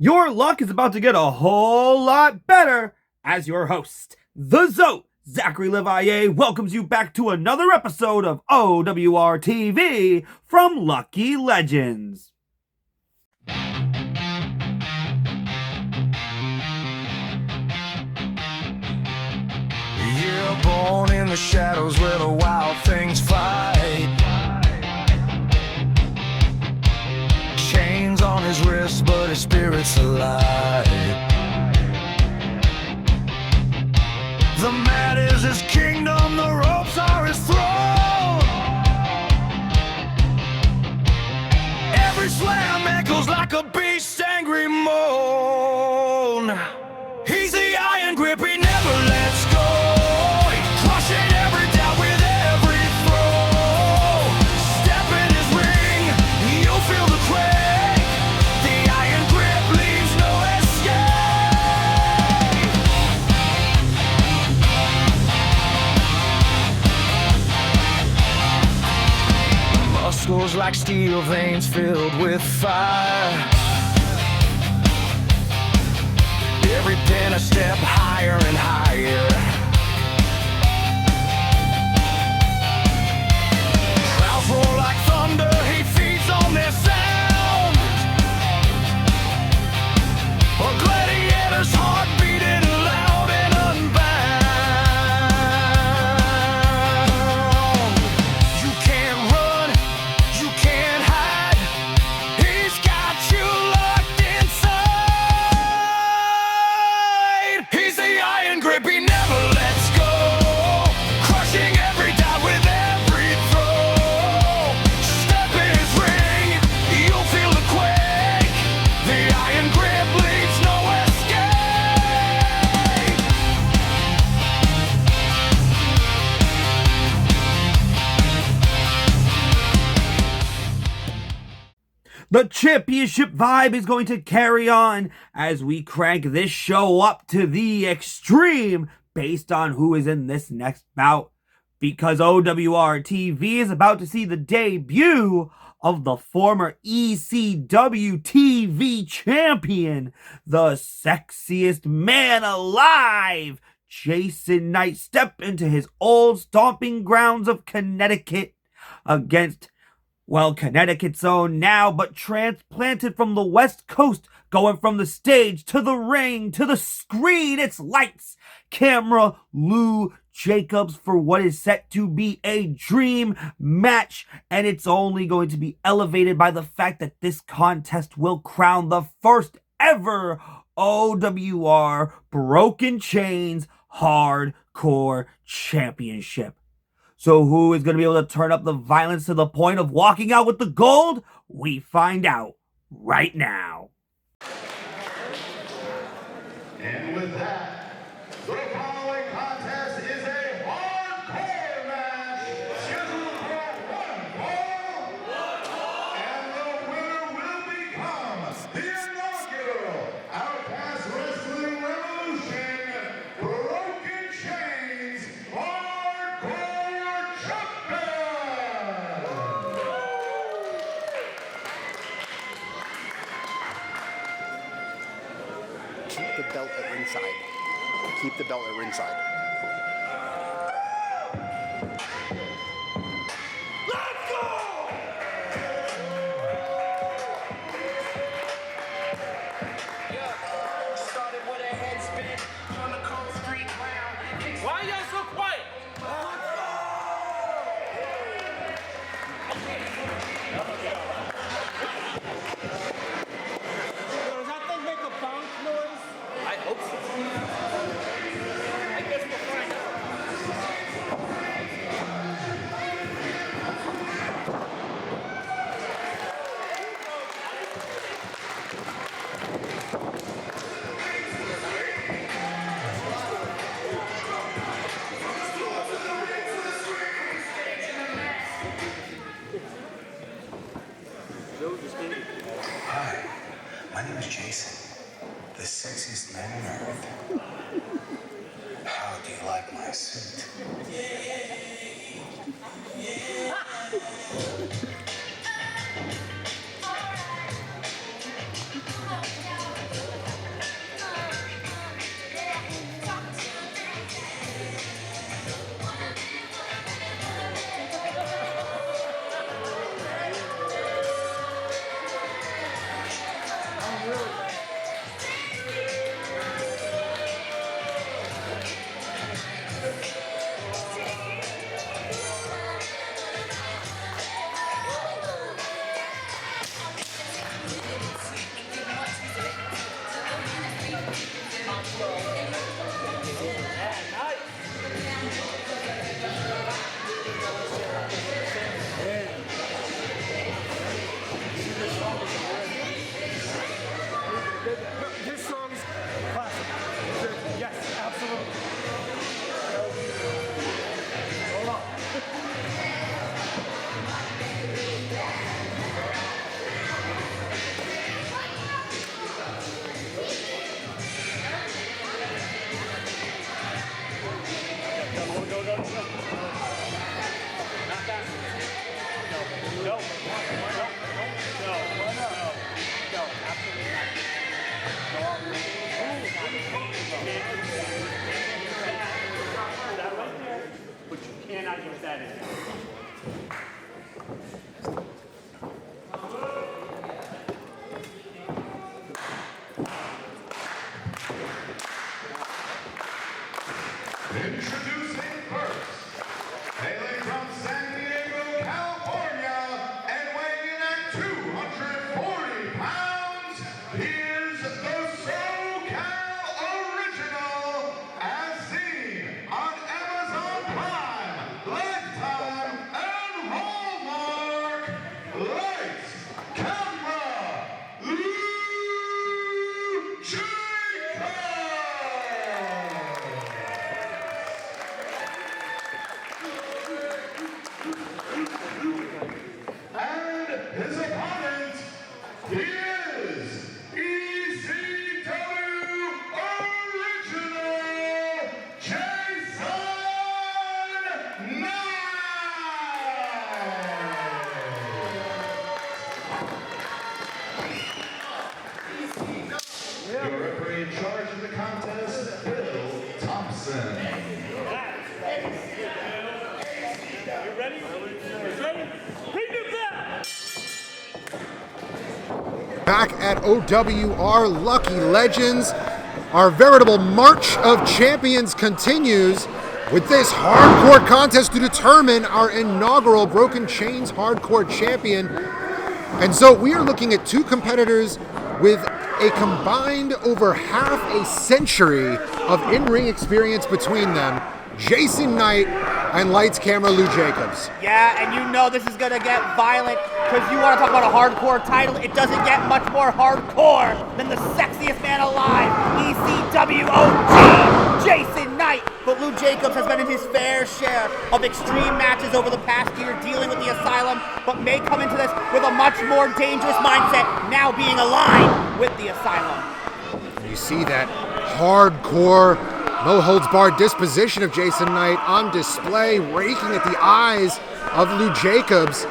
Your luck is about to get a whole lot better as your host. The Zote, Zachary Levaye, welcomes you back to another episode of OWR TV from Lucky Legends. You're born in the shadows where the wild things fight. Chains on his wrist, but his spirit's alive. The mat is his kingdom, the ropes are his throne. Every slam echoes like a beast's angry moan. He's the iron grip, he never lets go. Crushing every doubt with every throw. Step in his ring, you'll feel the quake. The iron grip leaves no escape. Muscles like steel, veins filled with fire. Every pin a step higher and higher. Crowds roar like thunder, he feeds on their sound. A gladiator's heart beating loud and unbound. You can't run, you can't hide. He's got you locked inside. He's the iron grip, he never lets go. Crushing every doubt with every throw. Step in his ring, you'll feel the quake. The iron grip leaves no escape. The championship vibe is going to carry on as we crank this show up to the extreme based on who is in this next bout. Because OWR TV is about to see the debut of the former ECW TV champion, the sexiest man alive, Jason Knight, step into his old stomping grounds of Connecticut against, well, Connecticut's own now, but transplanted from the West Coast, going from the stage to the ring to the screen. It's lights, camera, Lou Jacobs for what is set to be a dream match, and it's only going to be elevated by the fact that this contest will crown the first ever OWR Broken Chains Hardcore Championship. So who is going to be able to turn up the violence to the point of walking out with the gold? We find out right now. And with that, the following contest is a hardcore match scheduled for one fall. And the winner will become the inaugural Outcast Wrestling Revolution Broken Chains Hardcore Champion. Keep the belt at ringside. Keep the belt at ringside. Let's go! Started with a head spin on the cold street ground. Why y'all so quiet? Does that thing make a bonk noise? I hope so. I guess we'll find out. Hi, my name is Jason, the sexiest man on earth. How do you like my suit? what that is. Introducing first, hailing from San Diego, California, and weighing in at 240 pounds, he is the SoCal original, as seen on Amazon Prime, Lifetime, and Hallmark. Lights, camera, Lou Jacobs! And his opponent, he is ECW Original Jason Knight! Your referee in charge of the contest, Bill Thompson. You ready? Ready? Bring it back! Back at OWR Lucky Legends, our veritable March of Champions continues with this hardcore contest to determine our inaugural Broken Chains Hardcore Champion. And so we are looking at two competitors with a combined over half a century of in-ring experience between them, Jason Knight and Lights Camera Lou Jacobs. Yeah, and you know this is going to get violent because you want to talk about a hardcore title. It doesn't get much more hardcore than the sexiest man alive, ECW OG, Jason Knight. But Lou Jacobs has been in his fair share of extreme matches over the past year dealing with the Asylum, but may come into this with a much more dangerous mindset now being aligned with the Asylum. You see that hardcore, no-holds-barred disposition of Jason Knight on display, raking at the eyes of Lou Jacobs.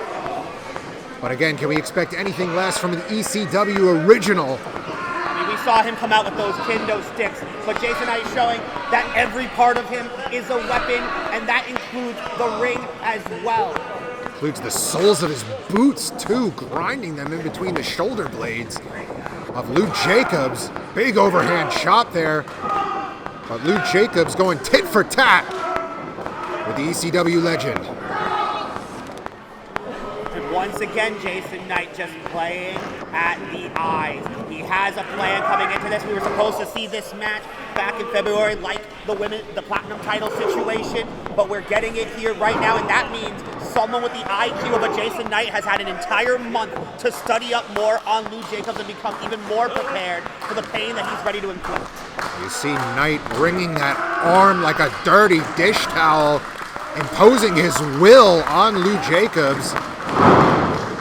But again, can we expect anything less from an ECW original? I mean, we saw him come out with those kendo sticks, but Jason Knight is showing that every part of him is a weapon, and that includes the ring as well. Includes the soles of his boots, too, grinding them in between the shoulder blades of Lou Jacobs. Big overhand shot there. But Lou Jacobs going tit for tat with the ECW legend. And once again, Jason Knight just playing at the eyes. He has a plan coming into this. We were supposed to see this match back in February, like the Platinum title situation, but we're getting it here right now, and that means someone with the IQ of a Jason Knight has had an entire month to study up more on Lou Jacobs and become even more prepared for the pain that he's ready to inflict. You see Knight wringing that arm like a dirty dish towel, imposing his will on Lou Jacobs.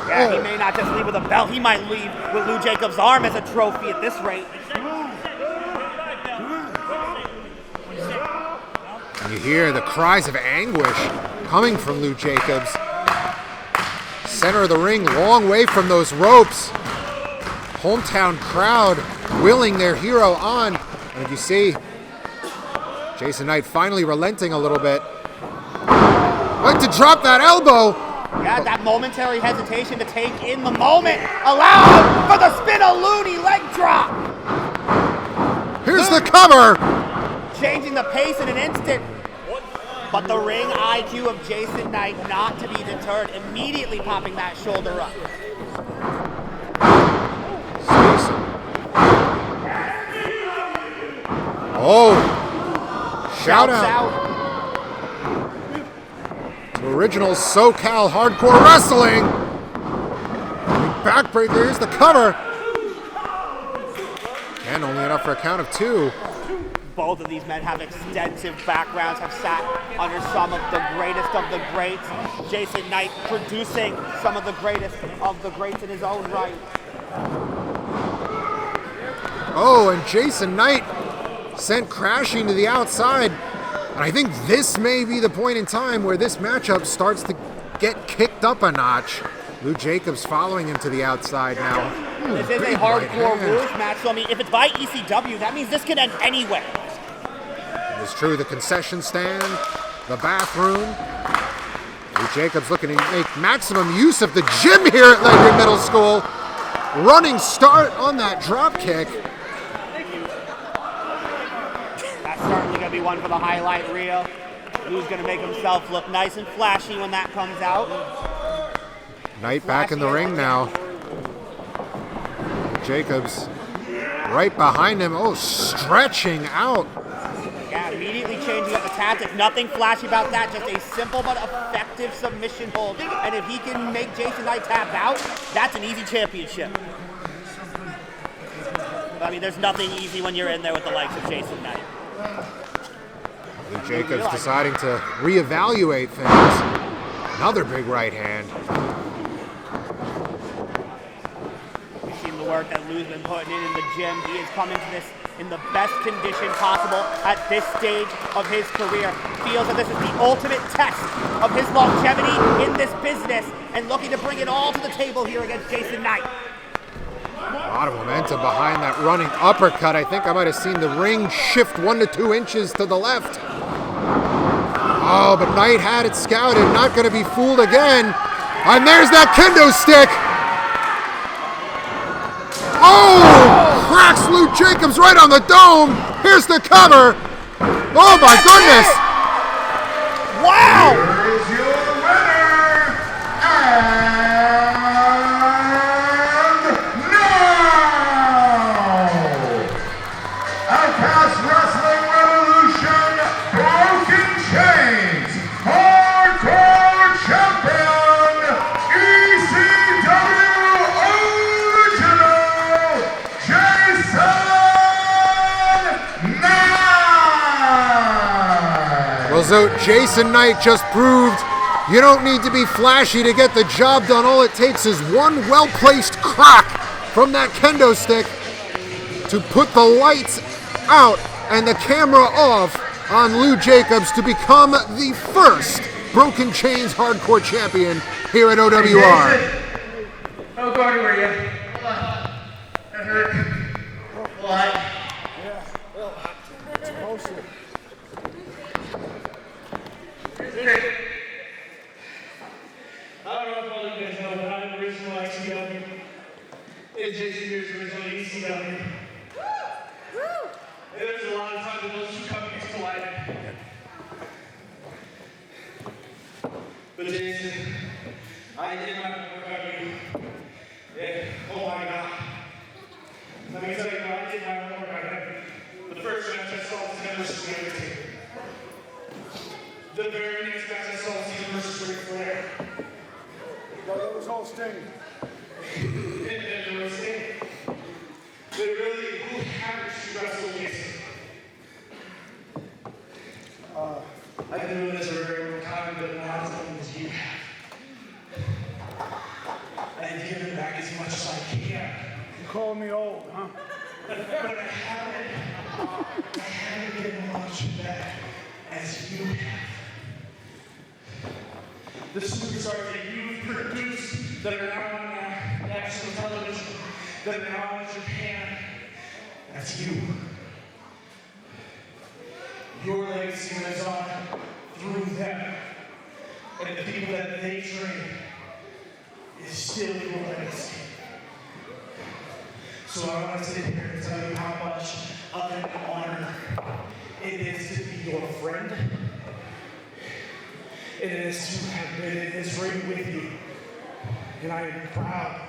Yeah, he may not just leave with a belt, he might leave with Lou Jacobs' arm as a trophy at this rate. And you hear the cries of anguish coming from Lou Jacobs. Center of the ring, long way from those ropes. Hometown crowd willing their hero on. And you see Jason Knight finally relenting a little bit. Like to drop that elbow. Yeah, that momentary hesitation to take in the moment allowed for the spin a loony leg drop. Here's the cover. Changing the pace in an instant. But the ring IQ of Jason Knight not to be deterred, immediately popping that shoulder up. Oh, shout Shouts out to original SoCal Hardcore Wrestling. Backbreaker, here's the cover. And only enough for a count of two. Both of these men have extensive backgrounds, have sat under some of the greatest of the greats. Jason Knight producing some of the greatest in his own right. Oh, and Jason Knight sent crashing to the outside. And I think this may be the point in time where this matchup starts to get kicked up a notch. Lou Jacobs following him to the outside now. This is a hardcore rules match, so I mean, if it's by ECW, that means this could end anyway. It's true, the concession stand, the bathroom, Lou Jacobs looking to make maximum use of the gym here at Ledyard Middle School. Running start on that drop kick. That's certainly going to be one for the highlight reel. Lou's going to make himself look nice and flashy when that comes out. Knight back in the ring now. Jacobs right behind him. Oh, stretching out. Yeah, immediately changing up the tactic. Nothing flashy about that. Just a simple but effective submission hold. And if he can make Jason Knight tap out, that's an easy championship. I mean, there's nothing easy when you're in there with the likes of Jason Knight. Lou Jacobs deciding to reevaluate things. Another big right hand. We've seen the work that Lou's been putting in the gym. He is coming to this in the best condition possible at this stage of his career. Feels that this is the ultimate test of his longevity in this business and looking to bring it all to the table here against Jason Knight. A lot of momentum behind that running uppercut. I think I might have seen the ring shift 1 to 2 inches to the left. Oh, but Knight had it scouted. Not going to be fooled again. And there's that kendo stick. Oh! Cracks Lou Jacobs right on the dome. Here's the cover. Oh my goodness. Wow! Here is your winner, and now, Outcast Wrestling Revolution Broken Chains Hardcore Champion, ECW Original, Jason Knight. Well, so Jason Knight just proved you don't need to be flashy to get the job done. All it takes is one well-placed crack from that kendo stick to put the lights out and the camera off on Lou Jacobs to become the first Broken Chains Hardcore Champion here at OWR. How guarded were you? That hurt. What? I don't know if all you guys know, but I'm original ECW. And Jason here's original ECW. And there's a lot of times that those two companies collide. But Jason, I did not work on you. Yeah, oh my God. Let me tell you, I did not work on him. The first match I saw was him versus the Undertaker. The very next match I saw was him versus Ric Flair. That was all Sting. And there was Sting. But really, who happens to wrestle Jason? I've been doing this for a very long time, but not as long as you have. I've given back as much as I can. You calling me old, huh? But I haven't given much back as you have. The superstars that you've produced that are now on national television, that are now in Japan, that's you. Your legacy lives on through them. And the people that they train is still your legacy. So I want to sit here and tell you how much of an honor it is to be your friend. It is to have been in this ring with you. And I am proud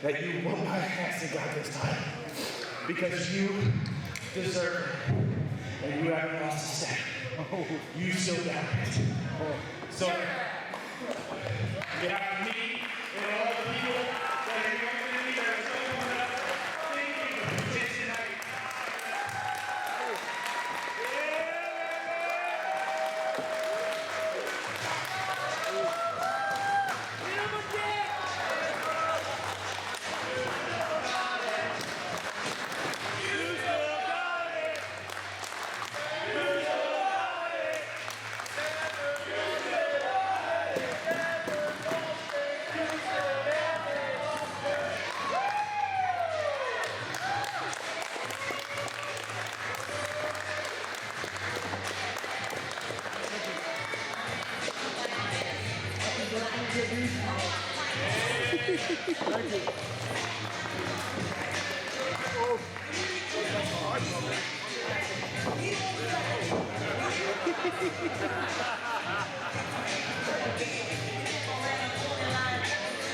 that you won my ass and got this title. Because you deserve it. And you haven't lost a step. You still got it. So, on behalf of me and all the people that are here with me that are so coming up, thank you, Jason Knight.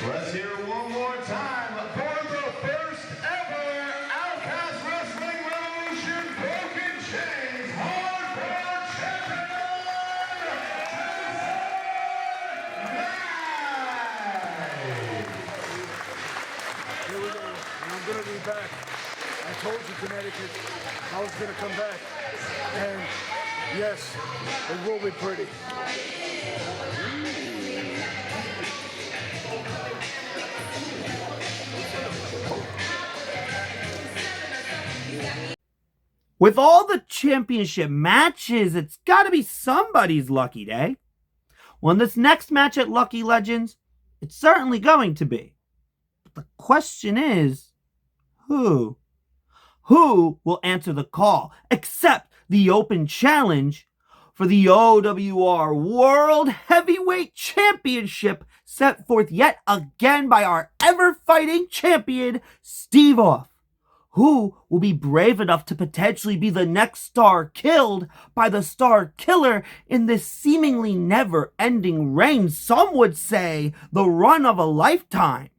Let's hear it one more time for the first ever Outcast Wrestling Revolution Broken Chains Hardcore Champion, Here we go, and I'm gonna be back. I told you, Connecticut, I was gonna come back. And yes, it will be pretty. With all the championship matches, it's gotta be somebody's lucky day. Well, in this next match at Lucky Legends, it's certainly going to be. But the question is, who? Who will answer the call, accept the open challenge for the OWR World Heavyweight Championship set forth yet again by our ever-fighting champion, Steve Off? Who will be brave enough to potentially be the next star killed by the star killer in this seemingly never-ending reign? Some would say the run of a lifetime.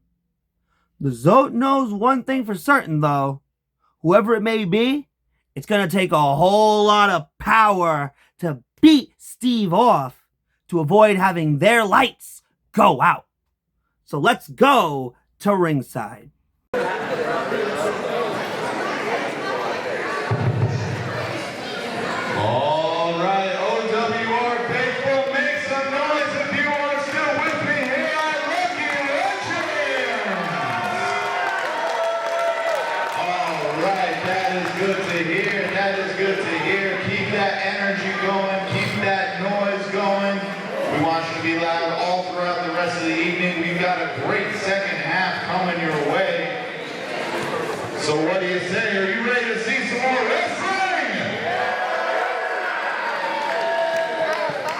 The Zote knows one thing for certain, though. Whoever it may be, it's going to take a whole lot of power to beat Steve Off to avoid having their lights go out. So let's go to ringside. All right, OWR faithful, make some noise if you are still with me here at Lucky Legend. All right, that is good to hear. That is good to hear. Keep that energy going. Keep that noise going. We want you to be loud all throughout the rest of the evening. We've got a great second half coming your way. So what do you say? Are you ready to see some more wrestling?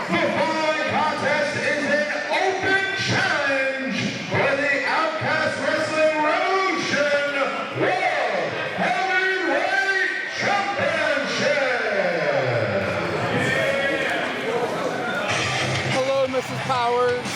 The following contest is an open challenge for the Outcast Wrestling Revolution World Heavyweight Championship. Hello, Mrs. Powers.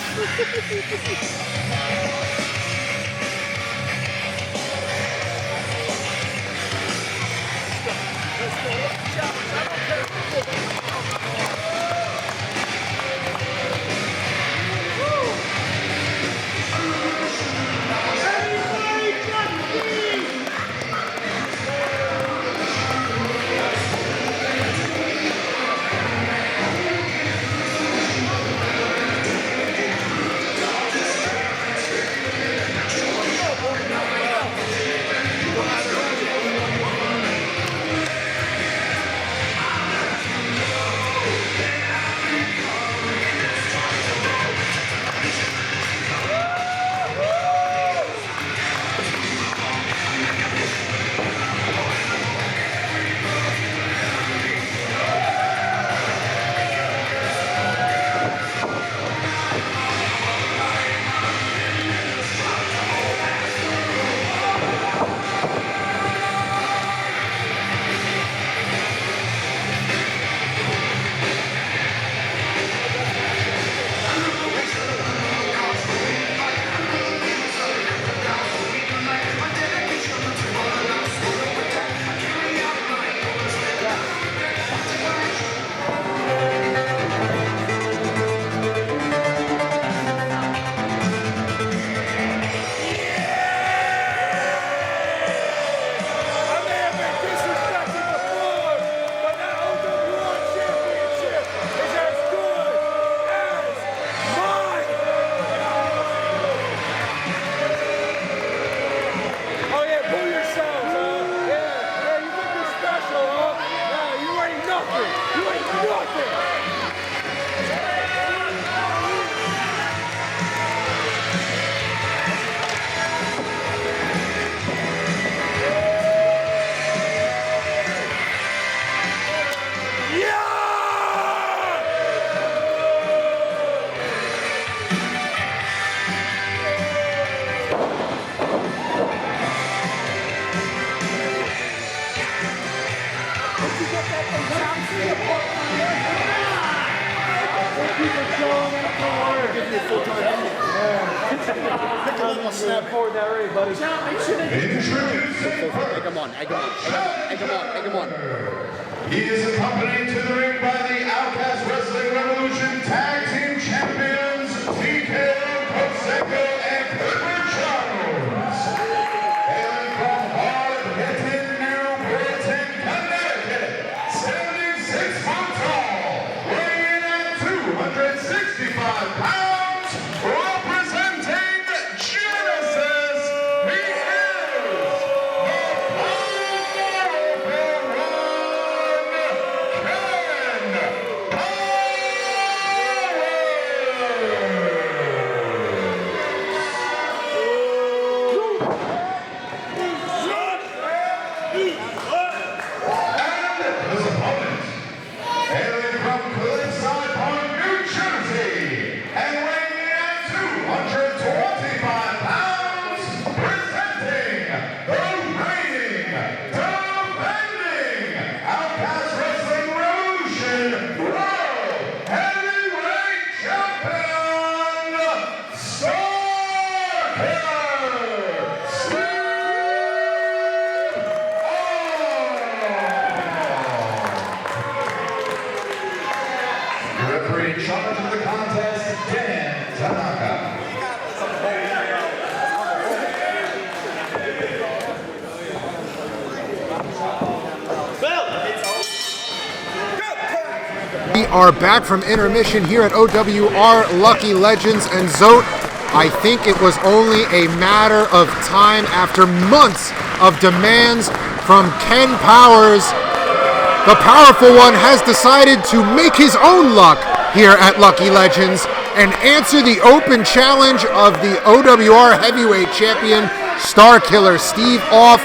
Snap forward that rate, buddy. Introducing Egg him on, egg him on, egg him on, egg him on. He is accompanied to the ring by the Outcast Wrestling Revolution Tag Team Champions, TKO, Conseco, and Clipper Jones. Hailing from hard-hitting New Britain, Connecticut, 76 foot tall, weighing in at 265 pounds, representing Genesis, he is the his opponent, hailing from Cliffside Point, New Jersey, and weighing in at 225 pounds, presenting the reigning, defending Outcast Wrestling Revolution World Heavyweight Champion, Starkiller Steve Referee in charge of the contest, Dan Tanaka. We are back from intermission here at OWR Lucky Legends, and Zote, I think it was only a matter of time after months of demands from Ken Powers. The powerful one has decided to make his own luck here at Lucky Legends and answer the open challenge of the OWR Heavyweight Champion, Starkiller Steve Off,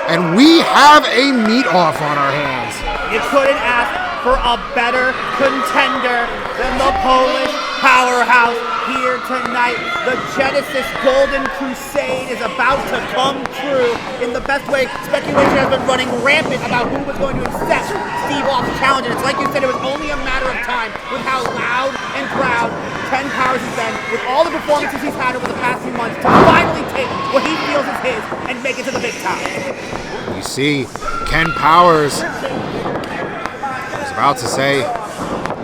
and we have a meet-off on our hands. You couldn't ask for a better contender than the Polish powerhouse here tonight. The Genesis Golden Crusade is about to come true in the best way. Speculation has been running rampant about who was going to accept Steve Off's challenge, and it's like you said, it was only a matter of time with how loud and proud Ken Powers has been with all the performances he's had over the past few months to finally take what he feels is his and make it to the big time. You see, Ken Powers, I was about to say,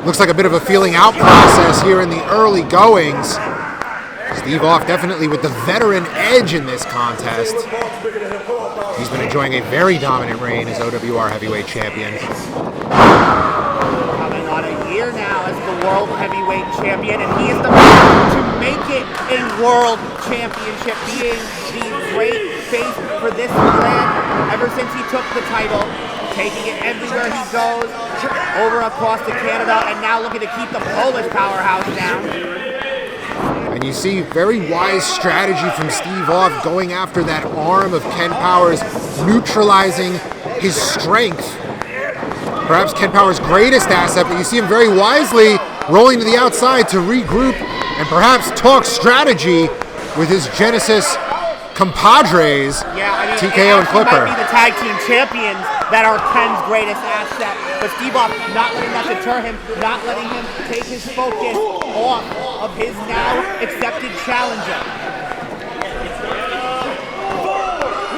looks like a bit of a feeling out process here in the early goings. Steve Off definitely with the veteran edge in this contest. He's been enjoying a very dominant reign as OWR Heavyweight Champion. Coming on a year now as the World Heavyweight Champion, and he is the man to make it a World Championship, being the great face for this brand ever since he took the title, taking it everywhere he goes, over across to Canada, and now looking to keep the Polish powerhouse down. And you see very wise strategy from Steve Off going after that arm of Ken Powers, neutralizing his strength. Perhaps Ken Powers' greatest asset, but you see him very wisely rolling to the outside to regroup and perhaps talk strategy with his Genesis compadres, TKO and Clipper. Might be the tag team champions that are Ken's greatest asset, but Steve Off not letting that deter him, not letting him take his focus off of his now accepted challenger.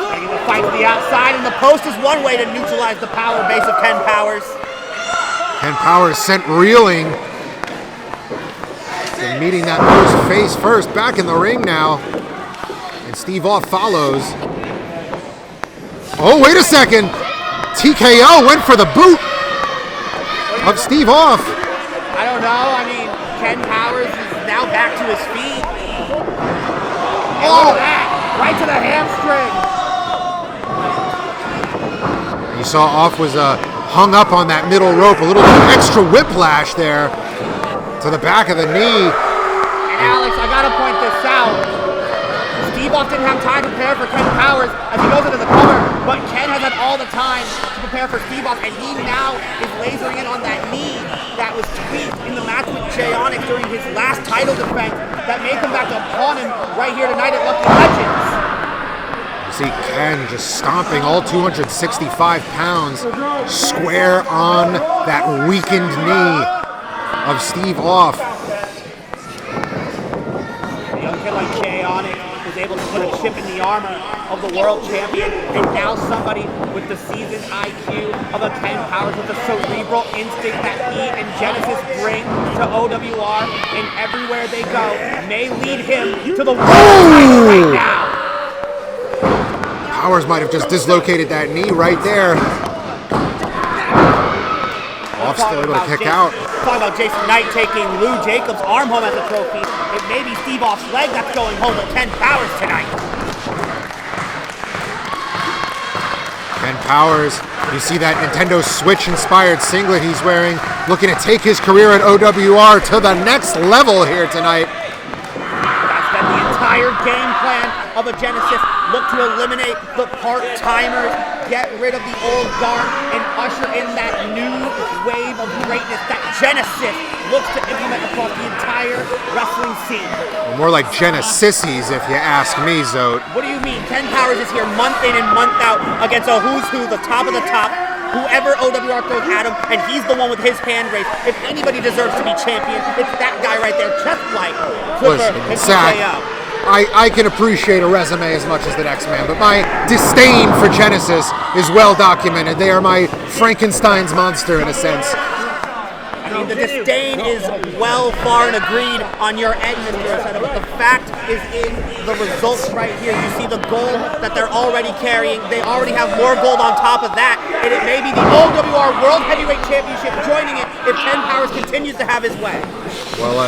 Making the fight to the outside, and the post is one way to neutralize the power base of Ken Powers. Ken Powers sent reeling. And meeting that post face first, back in the ring now. And Steve Off follows. Oh, wait a second. TKO went for the boot of Steve Off. I don't know. I mean, Ken Powers is now back to his feet. And look at that. Right to the hamstring. You saw Off was hung up on that middle rope. A little extra whiplash there to the back of the knee. And Alex, I got to point this out. Steve Off didn't have time to prepare for Ken Powers as he goes into the cover, but Ken has had all the time to prepare for Steve Off, and he now is lasering in on that knee that was tweaked in the match with Jay Onyx during his last title defense that may come back to haunt him right here tonight at Lucky Legends. You see Ken just stomping all 265 pounds square on that weakened knee of Steve Off. able to put a chip in the armor of the world champion, and now somebody with the seasoned IQ of a Ken Powers with the cerebral instinct that he and Genesis bring to OWR, and everywhere they go may lead him to the world title right now. Powers might have just dislocated that knee right there. Off still able to kick out. Talking about Jason Knight taking Lou Jacobs' arm home as a trophy. It may be Steve Off's leg that's going home with Ken Powers tonight. Ken Powers, you see that Nintendo Switch-inspired singlet he's wearing, looking to take his career at OWR to the next level here tonight. That's been the entire game plan of a Genesis. Look to eliminate the part-timers, get rid of the old guard, and usher in that new wave of greatness that Genesis looks to implement across the entire wrestling scene. More like Genesissies, if you ask me, Zote. What do you mean? Ken Powers is here month in and month out against a who's who, the top of the top, whoever OWR throws at him, and he's the one with his hand raised. If anybody deserves to be champion, it's that guy right there, just like Clipper and TKO. I can appreciate a resume as much as the next man, but my disdain for Genesis is well documented. They are my Frankenstein's monster in a sense. I mean, the disdain is well, far, and agreed on your end, Mr. Rosetta, but the fact is in the results right here. You see the gold that they're already carrying. They already have more gold on top of that, and it may be the OWR World Heavyweight Championship joining it if Ken Powers continues to have his way. Well,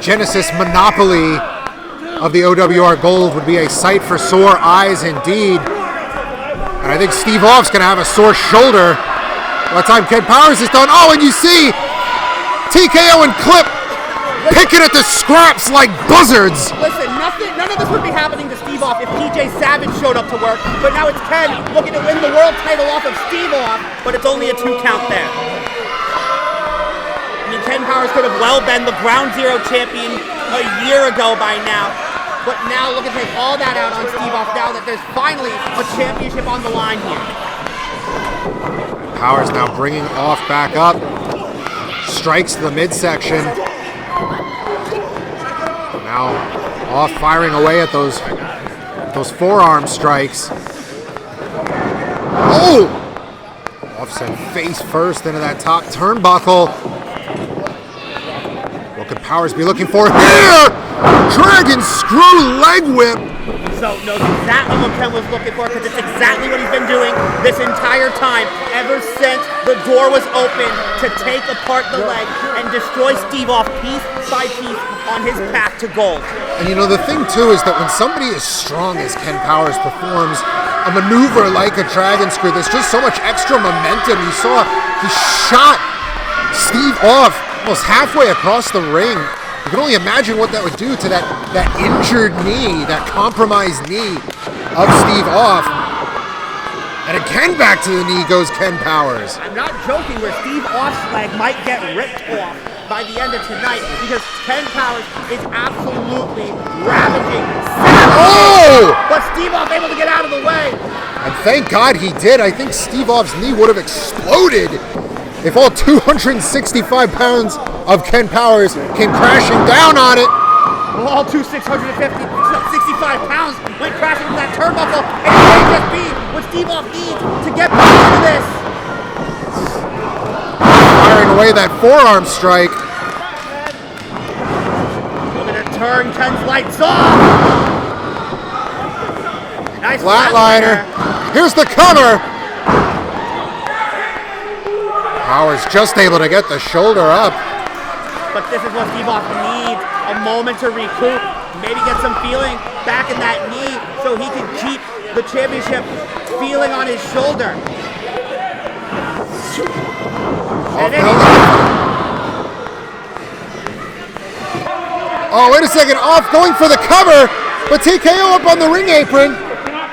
Genesis monopoly of the OWR Gold would be a sight for sore eyes indeed. And I think Steve Off's going to have a sore shoulder by the time Ken Powers is done. Oh, and you see TKO and Clip picking at the scraps like buzzards. Listen, none of this would be happening to Steve Off if PJ Savage showed up to work, but now it's Ken looking to win the world title off of Steve Off, but it's only a 2 count there. I mean, Ken Powers could have well been the Ground Zero champion a year ago by now. But now look at take all that out on Steve Off now that there's finally a championship on the line here. Powers now bringing Off back up. Strikes to the midsection. Now Off firing away at those forearm strikes. Oh! Off sent face first into that top turnbuckle. What could Powers be looking for here? Dragon screw leg whip. So knows exactly what Ken was looking for because it's exactly what he's been doing this entire time ever since the door was open to take apart the leg and destroy Steve Off piece by piece on his path to gold. And you know, the thing too is that when somebody as strong as Ken Powers performs a maneuver like a dragon screw, there's just so much extra momentum. You saw he shot Steve Off almost halfway across the ring. You can only imagine what that would do to that injured knee, that compromised knee of Steve Off. And again back to the knee goes Ken Powers. I'm not joking where Steve Off's leg might get ripped off by the end of tonight because Ken Powers is absolutely ravaging. Oh! But Steve Off able to get out of the way. And thank God he did. I think Steve Off's knee would have exploded if all 265 pounds of Ken Powers came crashing down on it. Well, all 65 pounds went crashing into that turnbuckle, and it may just be what Steve Off needs to get back into this. Firing away that forearm strike. Looking to turn Ken's lights off. Nice flatliner. Here's the cover. Powers just able to get the shoulder up. But this is what Steve Off needs, a moment to recoup, maybe get some feeling back in that knee so he can keep the championship feeling on his shoulder. Oh, wait a second, Off going for the cover, but TKO up on the ring apron.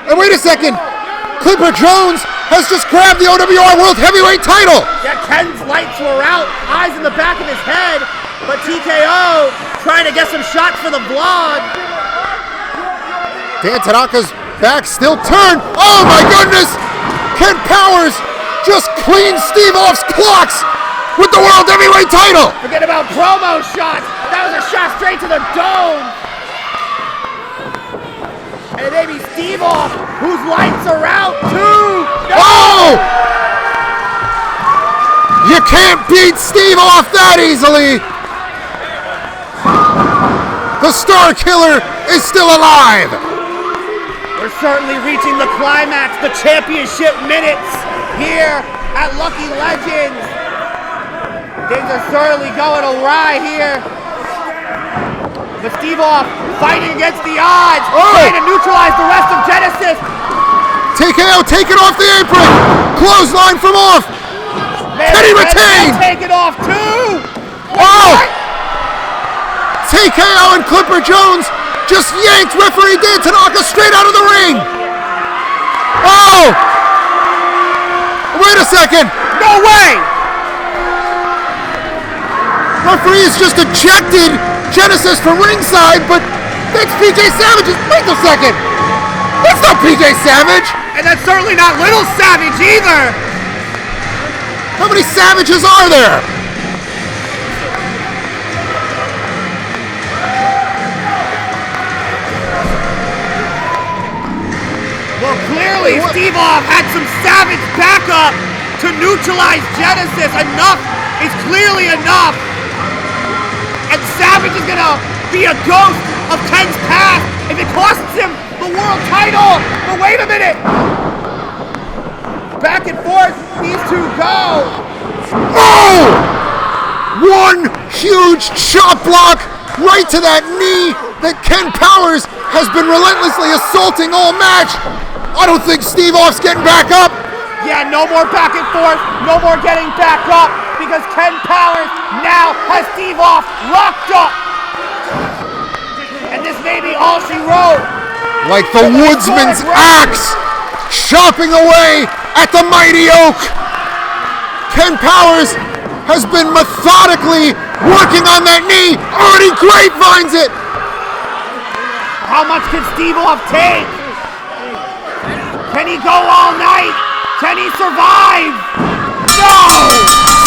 And wait a second, Clipper Jones has just grabbed the OWR World Heavyweight title. Yeah, Ken's lights were out, eyes in the back of his head, but TKO trying to get some shots for the vlog. Dan Tanaka's back still turned. Oh my goodness! Ken Powers just cleaned Steve Off's clocks with the World Heavyweight title. Forget about promo shots. That was a shot straight to the dome. And maybe Steve off, whose lights are out too. No! Oh! You can't beat Steve off that easily. The Star Killer is still alive. We're certainly reaching the climax, the championship minutes here at Lucky Legends. Things are certainly going awry here. But Steve off fighting against the odds, trying to neutralize the rest of Genesis. TKO taking off the apron. Clothesline from off. Kenny retained. Take it off too. Oh! TKO and Clipper Jones just yanked referee Dan Tanaka straight out of the ring. Oh! Wait a second. No way. Referee has just ejected Genesis from ringside, but that's PJ Savage. Wait a second. That's not PJ Savage. And that's certainly not Little Savage either. How many Savages are there? Well, clearly Steve-Off had some Savage backup to neutralize Genesis. Enough is clearly enough. And Savage is gonna be a ghost of Ken's past if it costs him the world title. But wait a minute. Back and forth, these two go. Oh! One huge chop block right to that knee that Ken Powers has been relentlessly assaulting all match. I don't think Steve-Off's getting back up. Yeah, no more back and forth, no more getting back up, because Ken Powers now has Steve-Off locked up. And this may be all she wrote. Like the woodsman's axe, chopping away at the mighty oak. Ken Powers has been methodically working on that knee. Already grapevines it. How much can Steve-Off take? Can he go all night? Can he survive? No!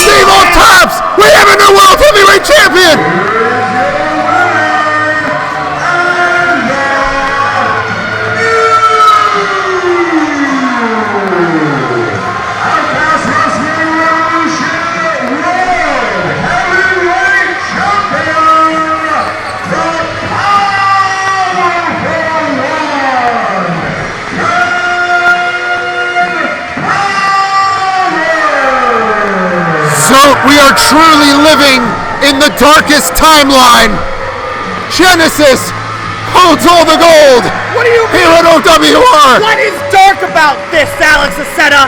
Steve-Off taps! We have a new World Heavyweight Champion! We are truly living in the darkest timeline. Genesis holds all the gold. What do you mean? Here at OWR. What is dark about this, Alex Aceta?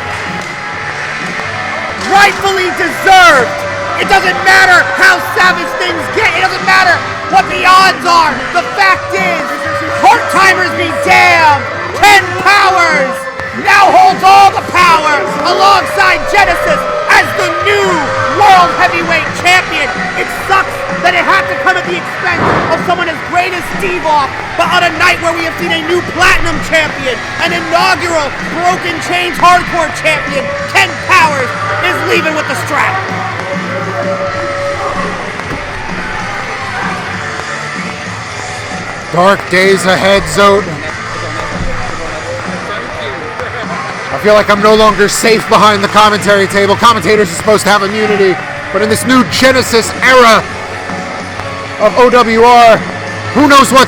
Rightfully deserved. It doesn't matter how savage things get. It doesn't matter what the odds are. The fact is, part-timers be damned. Ken Powers now holds all the power alongside Genesis as the new World Heavyweight Champion. It sucks that it had to come at the expense of someone as great as Steve-Off, but on a night where we have seen a new Platinum Champion, an inaugural Broken Chains Hardcore Champion, Ken Powers is leaving with the strap. Dark days ahead, Zote. I feel like I'm no longer safe behind the commentary table. Commentators are supposed to have immunity, but in this new Genesis era of OWR, who knows what